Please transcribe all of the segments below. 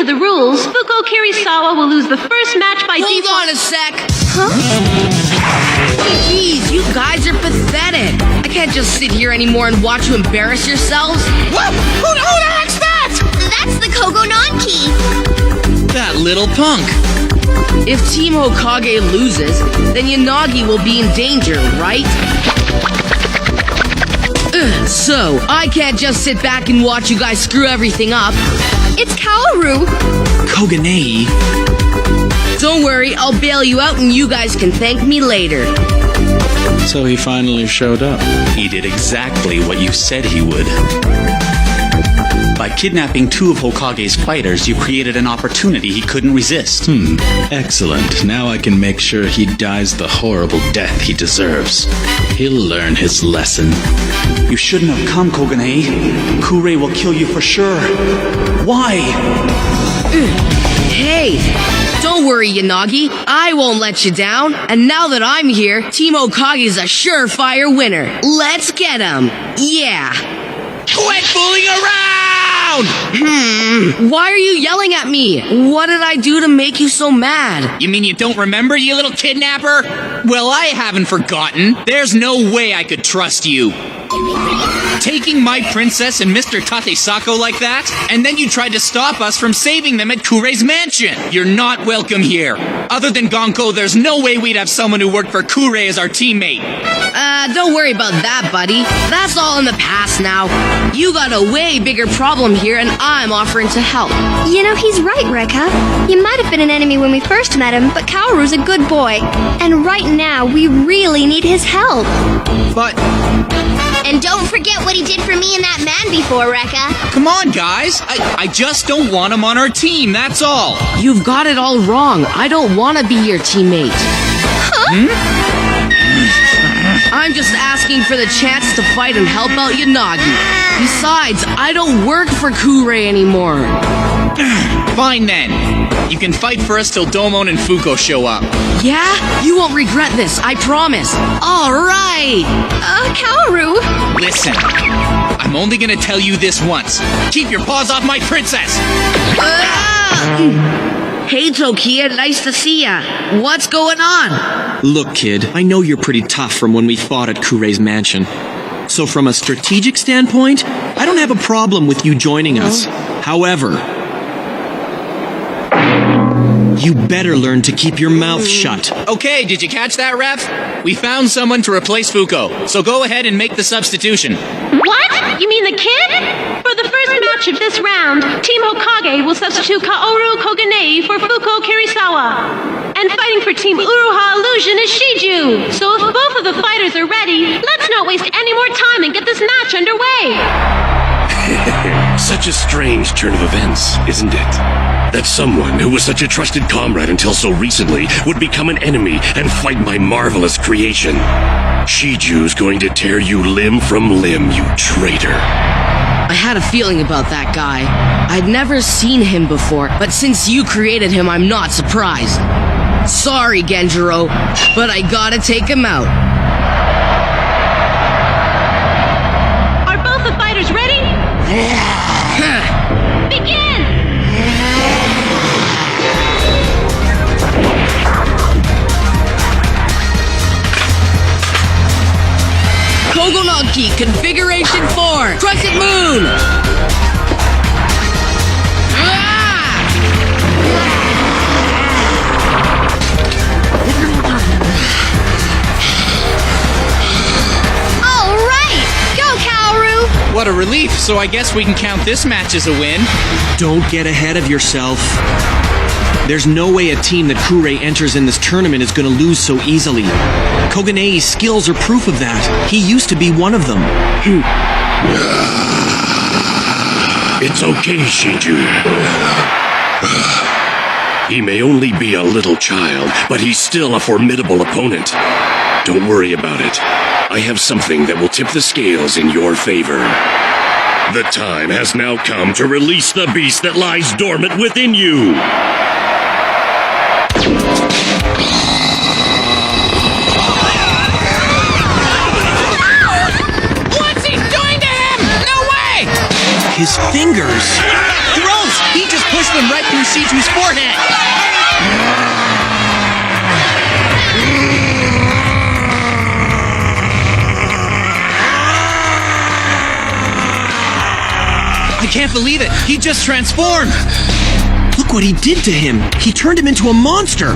to the rules, Fuko Kirisawa will lose the first match by default. Hold on a sec! Huh? Jeez, you guys are pathetic. I can't just sit here anymore and watch you embarrass yourselves. What? Who the heck's that? That's the Koganei. That little punk. If Team Hokage loses, then Yanagi will be in danger, right? So, I can't just sit back and watch you guys screw everything up. It's Kaoru. Koganei. Don't worry, I'll bail you out and you guys can thank me later. So he finally showed up. He did exactly what you said he would. By kidnapping 2 of Hokage's fighters, you created an opportunity he couldn't resist. Excellent. Now I can make sure he dies the horrible death he deserves. He'll learn his lesson. You shouldn't have come, Koganei. Kure will kill you for sure. Why? Hey, don't worry, Yanagi. I won't let you down. And now that I'm here, Team Hokage's a surefire winner. Let's get him. Yeah. Quit fooling around! Why are you yelling at me? What did I do to make you so mad? You mean you don't remember, you little kidnapper? Well, I haven't forgotten. There's no way I could trust you. Taking my princess and Mr. Tatesako like that, and then you tried to stop us from saving them at Kurei's mansion. You're not welcome here. Other than Gonko, there's no way we'd have someone who worked for Kurei as our teammate. Don't worry about that, buddy. That's all in the past now. You got a way bigger problem here, and I'm offering to help. You know, he's right, Recca. You might have been an enemy when we first met him, but Kaoru's a good boy. And right now, we really need his help. But... And don't forget what he did for me and that man before, Recca. Come on, guys. I just don't want him on our team, that's all. You've got it all wrong. I don't want to be your teammate. I'm just asking for the chance to fight and help out Yanagi. Besides, I don't work for Kurei anymore. Fine then. You can fight for us till Domon and Fuko show up. Yeah? You won't regret this, I promise. All right. Kaoru. Listen, I'm only gonna tell you this once. Keep your paws off my princess! Hey, Tokia, nice to see ya. What's going on? Look, kid, I know you're pretty tough from when we fought at Kurei's mansion. So from a strategic standpoint, I don't have a problem with you joining us. However, you better learn to keep your mouth shut. Okay, did you catch that, Ref? We found someone to replace Fuko, so go ahead and make the substitution. What? You mean the kid? For the first match of this round, Team Hokage will substitute Kaoru Koganei for Fuko Kirisawa. And fighting for Team Uruha Illusion is Shiju. So if both of the fighters are ready, let's not waste any more time and get this match underway. Such a strange turn of events, isn't it? That someone who was such a trusted comrade until so recently would become an enemy and fight my marvelous creation. Shiju's going to tear you limb from limb, you traitor. I had a feeling about that guy. I'd never seen him before, but since you created him, I'm not surprised. Sorry, Genjiro, but I gotta take him out. Are both the fighters ready? Begin! Koganei, Configuration 4, Crescent Moon! All right! Go, Kaoru! What a relief, so I guess we can count this match as a win. Don't get ahead of yourself. There's no way a team that Kurei enters in this tournament is going to lose so easily. Koganei's skills are proof of that. He used to be one of them. It's okay, Shiju. He may only be a little child, but he's still a formidable opponent. Don't worry about it. I have something that will tip the scales in your favor. The time has now come to release the beast that lies dormant within you. What's he doing to him? No way! His fingers! Gross! He just pushed went right through Shiju's forehead. I can't believe it. He just transformed. Look what he did to him. He turned him into a monster.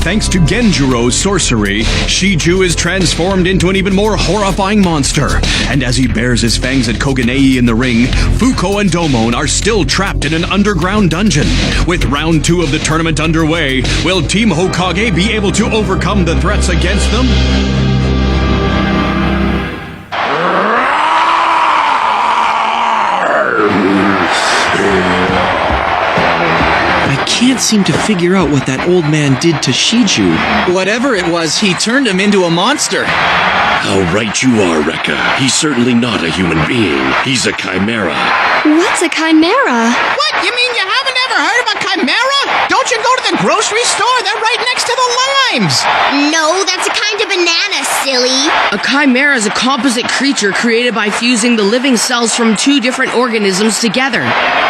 Thanks to Genjiro's sorcery, Shiju is transformed into an even more horrifying monster. And as he bares his fangs at Koganei in the ring, Fuko and Domon are still trapped in an underground dungeon. With round 2 of the tournament underway, will Team Hokage be able to overcome the threats against them? I can't seem to figure out what that old man did to Shiju. Whatever it was, he turned him into a monster. How right you are, Recca. He's certainly not a human being. He's a chimera. What's a chimera? What? You mean you haven't ever heard of a chimera? Don't you go to the grocery store? They're right next to the limes. No, that's a kind of banana, silly. A chimera is a composite creature created by fusing the living cells from 2 different organisms together.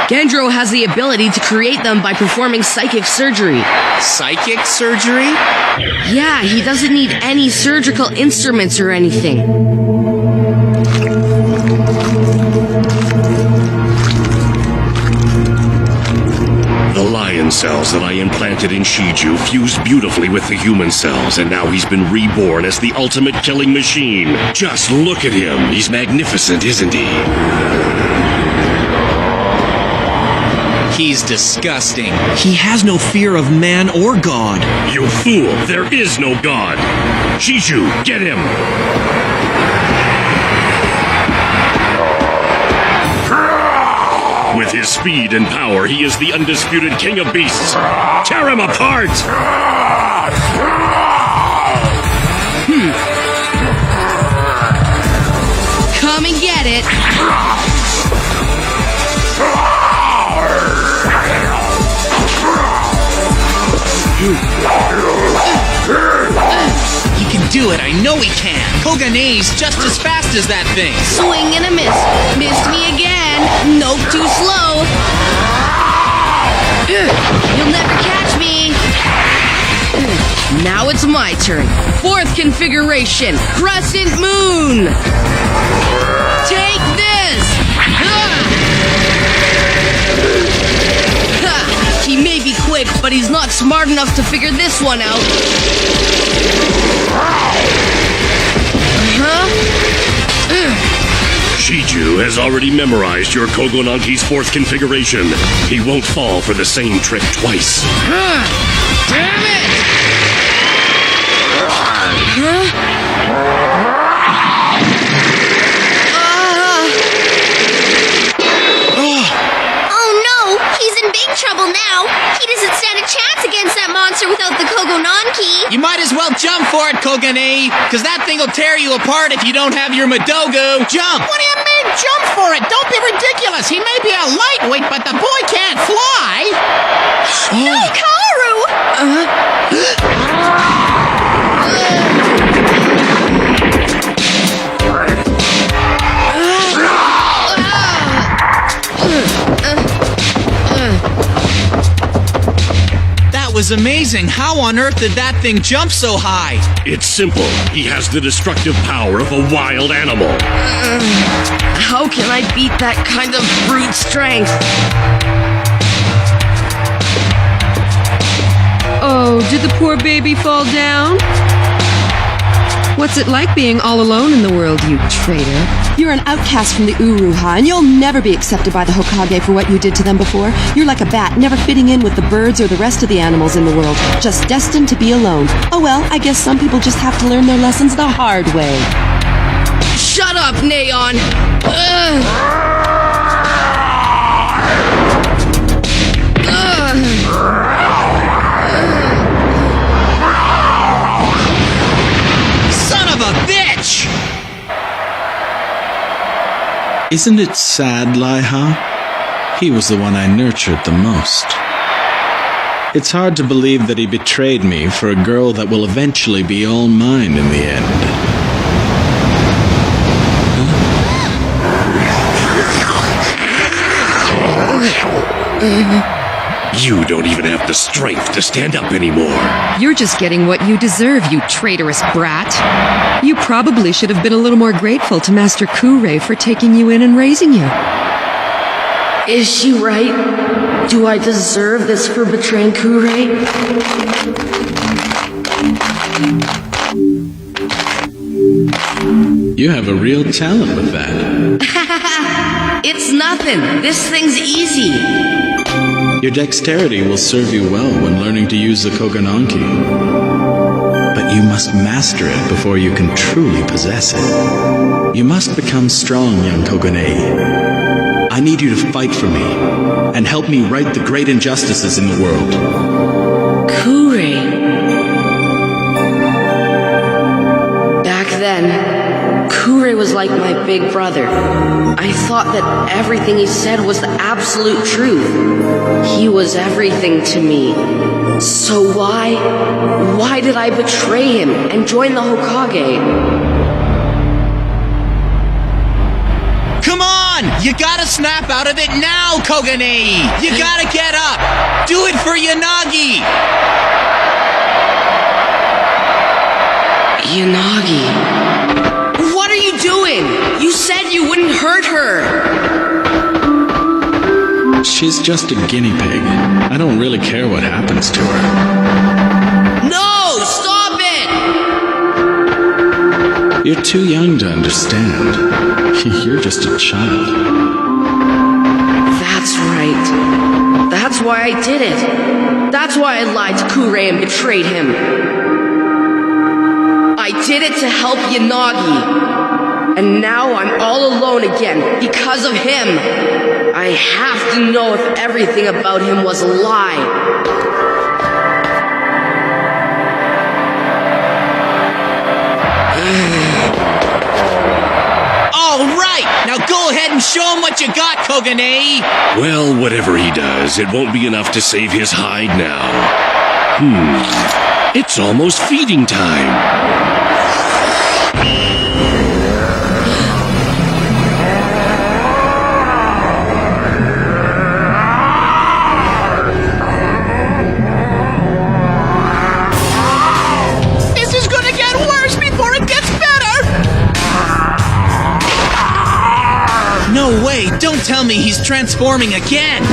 Genjiro has the ability to create them by performing psychic surgery. Psychic surgery? Yeah, he doesn't need any surgical instruments or anything. The lion cells that I implanted in Shiju fused beautifully with the human cells, and now he's been reborn as the ultimate killing machine. Just look at him. He's magnificent, isn't he? He's disgusting. He has no fear of man or God. You fool! There is no god! Shiju, get him! With his speed and power, he is the undisputed king of beasts. Tear him apart! Come and get it. He can do it. I know he can. Koganei's just as fast as that thing. Swing and a miss. Missed me again. Nope, too slow. You'll never catch me. Now it's my turn. 4th configuration. Crescent Moon. Take this. He may be quick, but he's not smart enough to figure this one out. Shiju has already memorized your Kogonanki's 4th configuration. He won't fall for the same trick twice. Damn it! Oh no, he's in big trouble now. He doesn't stand a chance against that monster without the Kogonanki. You might as well jump for it, Koganei, because that thing will tear you apart if you don't have your Madogo. Jump! What do you mean, jump for it? Don't be ridiculous. He may be a lightweight, but the boy can't fly. No, Kaoru! That was amazing. How on earth did that thing jump so high? It's simple. He has the destructive power of a wild animal. How can I beat that kind of brute strength? Oh, did the poor baby fall down? What's it like being all alone in the world, you traitor? You're an outcast from the Uruha, and you'll never be accepted by the Hokage for what you did to them before. You're like a bat, never fitting in with the birds or the rest of the animals in the world. Just destined to be alone. Oh well, I guess some people just have to learn their lessons the hard way. Shut up, Neon! Son of a bitch! Isn't it sad, Laiha? He was the one I nurtured the most. It's hard to believe that he betrayed me for a girl that will eventually be all mine in the end. Huh? You don't even have the strength to stand up anymore. You're just getting what you deserve, you traitorous brat. You probably should have been a little more grateful to Master Kourei for taking you in and raising you. Is she right? Do I deserve this for betraying Kourei? You have a real talent with that. It's nothing. This thing's easy. Your dexterity will serve you well when learning to use the Kogananki. But you must master it before you can truly possess it. You must become strong, young Koganei. I need you to fight for me and help me right the great injustices in the world. Kourei. Back then, Kourei was like my big brother. I thought that everything he said was the absolute truth. He was everything to me. So why did I betray him and join the Hokage? Come on! You gotta snap out of it now, Koganei! You gotta get up! Do it for Yanagi! Yanagi. What are you doing? You said you wouldn't hurt her. She's just a guinea pig. I don't really care what happens to her. No! Stop it! You're too young to understand. You're just a child. That's right. That's why I did it. That's why I lied to Kourei and betrayed him. I did it to help Yanagi. And now I'm all alone again because of him. I have to know if everything about him was a lie. All right! Now go ahead and show him what you got, Koganei! Well, whatever he does, it won't be enough to save his hide now. It's almost feeding time. No way! Don't tell me he's transforming again!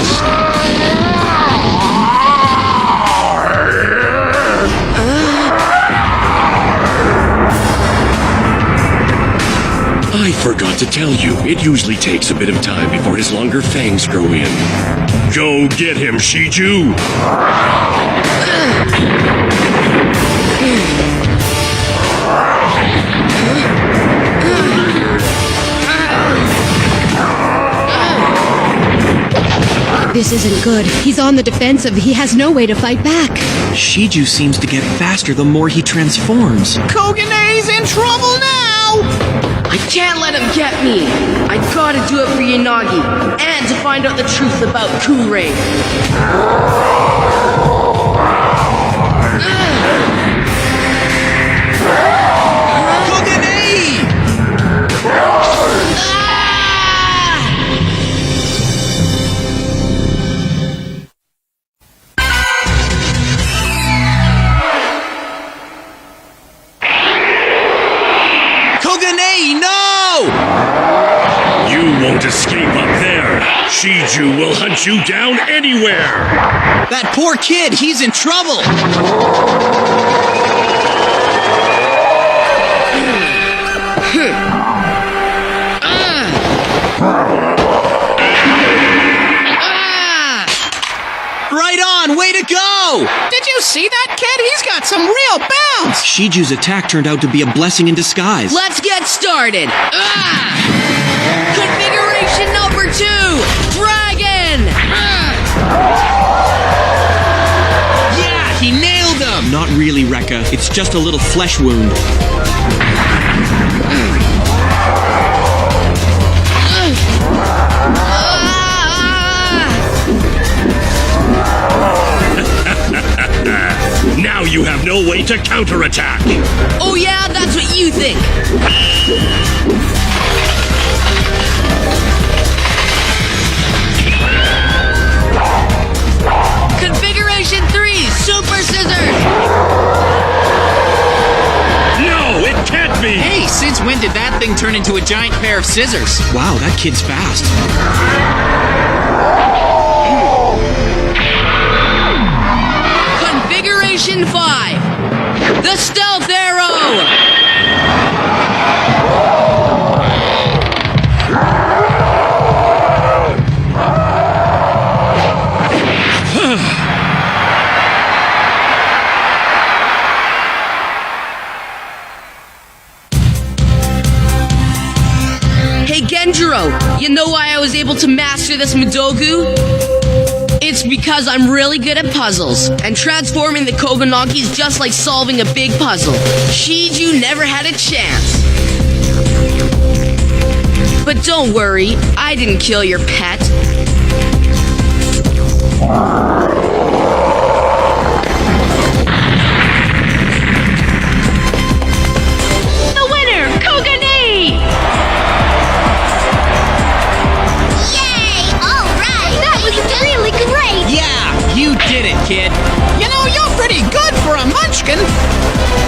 I forgot to tell you, it usually takes a bit of time before his longer fangs grow in. Go get him, Shiju! This isn't good. He's on the defensive. He has no way to fight back. Shiju seems to get faster the more he transforms. Koganei's in trouble now! I can't let him get me. I gotta do it for Yanagi and to find out the truth about Kourei. Escape up there! Shiju will hunt you down anywhere! That poor kid, he's in trouble! Right on, way to go! Did you see that kid? He's got some real bounce! Shiju's attack turned out to be a blessing in disguise. Let's get started! Configuration number 2! Dragon! Yeah, he nailed him! Not really, Recca. It's just a little flesh wound. Now you have no way to counterattack! Oh yeah, that's what you think! thing turn into a giant pair of scissors. Wow, that kid's fast. Configuration 5. The Stealth Arrow! Hey Genjiro, you know why I was able to master this Midogu? It's because I'm really good at puzzles, and transforming the Koganai's just like solving a big puzzle. Shiju never had a chance. But don't worry, I didn't kill your pet. The winner, Koganei! Yay! All right! That was really great! Yeah, you did it, kid. You know, you're pretty good for a munchkin.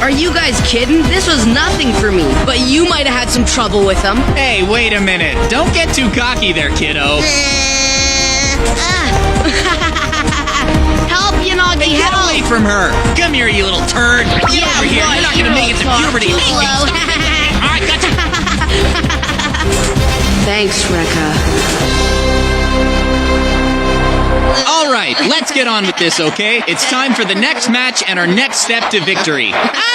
Are you guys kidding? This was nothing for me, but you might have had some trouble with them. Hey, wait a minute. Don't get too cocky there, kiddo. Help, Yanagi, Hey, get help! away from her. Come here, you little turd. Get over here. right, You're not gonna make it to talk puberty. too All slow. right, gotcha. Thanks, Recca. All right, let's get on with this, okay? It's time for the next match and our next step to victory.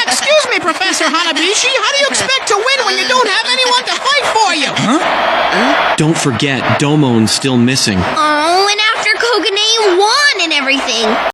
Excuse me, Professor Hanabishi. How do you expect to win when you don't have anyone to fight for you? Huh? Don't forget, Domon's still missing. Oh, and after Koganei won and everything.